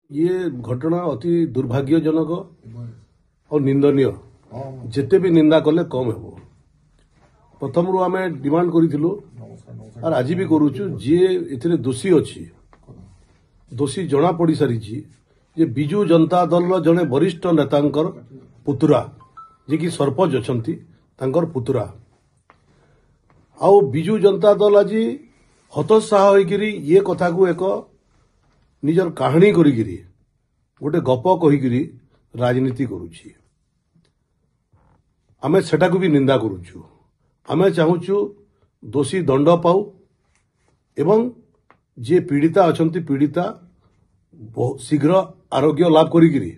ये घटना अति दुर्भाग्यजनक और निंदनीय जिते भी निंदा कले कम हे प्रथम रू आम डिमांड करूँ और आज भी करुचु जी ए दोषी अच्छी दोषी जना पड़ सारी जे बिजु जनता दल जड़े वरिष्ठ नेता पुतुरा जे कि सरपंच अच्छा पुतुरा आउ बिजु जनता दल आज हतोत्साह होकर ये कथा को एक निजर कहानी करिगिरी गोटे गप कहीकिरी राजनीति करुछि आमे सेटा को भी निंदा करुछु आमे चाहूचु दोषी दंड पाऊ एवं जे पीड़िता अछंती पीड़िता शीघ्र आरोग्य लाभ करिगिरी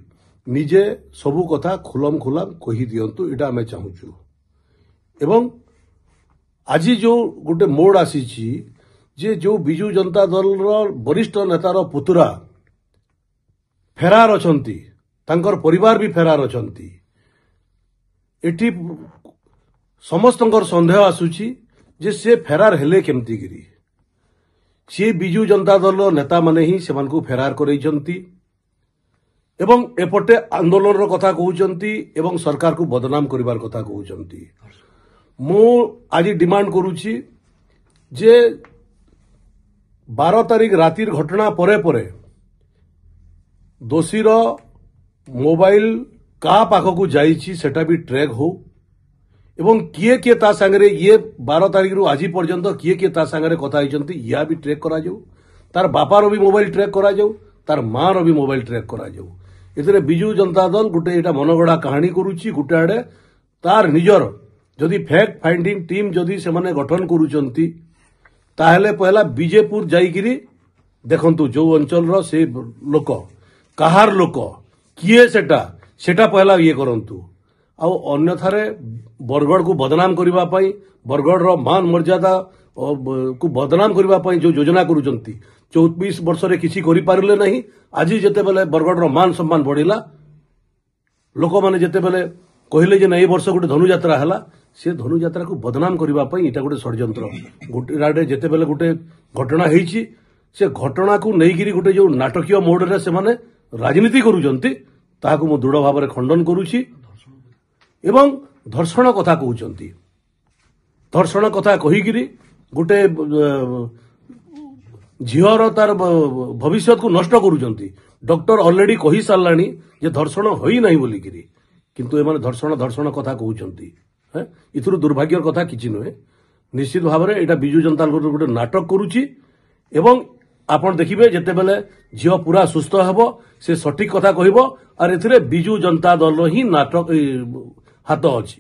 निजे सबु कथा खुलम खुलाम कही दियंतु एटा आमे चाहूचु एवं आज जो गोटे मोड़ आसीछि जे जो बिजु जनता दल वरिष्ठ नेतार पुतुरा फेरार अछंती तांकर परिवार भी फेरार अछंती एठी समस्तंकर संदेह आसुछि जे से फेरार हेले केमती गिरी से बिजु जनता दल नेता माने ही सेमान को फेरार करैछंती एवं एपटे आंदोलन रो कथा कहउछंती एवं सरकार को बदनाम करिवार कथा कहउछंती मो आज डिमांड करूछि जे 12 तारीख रातिर घटना परे परे दोषीर मोबाइल का पाखकू जाइछि सेटा भी ट्रैक हो एवं किए किए ता संगे ये 12 तारीख रु आज पर्यंत किए किए ता संगे कथा होइछंती या भी ट्रैक करा जाऊ तार बापार भी मोबाइल ट्रैक करा जाऊ तार मार भी मोबाइल ट्रैक करा जाऊ एथिरे बिजु जनता दल गोटे एटा मनगड़ा कहानी करूछि गोटे आडे तार निजर जदि फैक्ट फाइंडिंग टीम जदि से माने गठन करूचंती ताहले पहला बीजेपुर जाइकिरी देखंतु जो अंचल रो से लोक कहार लोक किए सेटा पहला ये करंतु आ अन्यथारे बरगढ़ को बदनाम करिबा पई बरगढ़ रो मान मर्यादा को बदनाम करिबा पई जो योजना करूचंती 24 वर्ष रे किसी करि पारले नहीं आज जेते बेले बरगढ़ रो मान सम्मान बढ़िला लोक माने जेते बेले कहले जे नहीं वर्ष गोटे धनुयात्रा हला से धनुयात्रा को बदनाम करिबा पई इटा गोटे षड्यंत्र गोटे राडे जेते बेले गोटे घटना हेछि से घटना को नहींगिरी गोटे जो नाटकीय मोड रे से माने राजनीति करूचंती ताहाको मो दृढ़ भाव में खंडन करूछि एवं धर्षण कथा कहउचंती धर्षण कथा कहीगिरी गोटे झीवर तार भविष्य को नष्ट करूचंती डॉक्टर ऑलरेडी कही सारलानी जे धर्षण होई नहीं बोलिकिरी किंतु एमाने धर्षण कथा कहउचंती इथुरु दुर्भाग्यर कथा किछि नुहे निश्चित भाव में एटा बिजु जनता दल गोटे नाटक करूछि एवं आपण देखिबे जेते बेले झियो पूरा सुस्थ हेबो से सठिक कथा कहबो और एथिरे बिजु जनता दल ही नाटक हाथ अछि।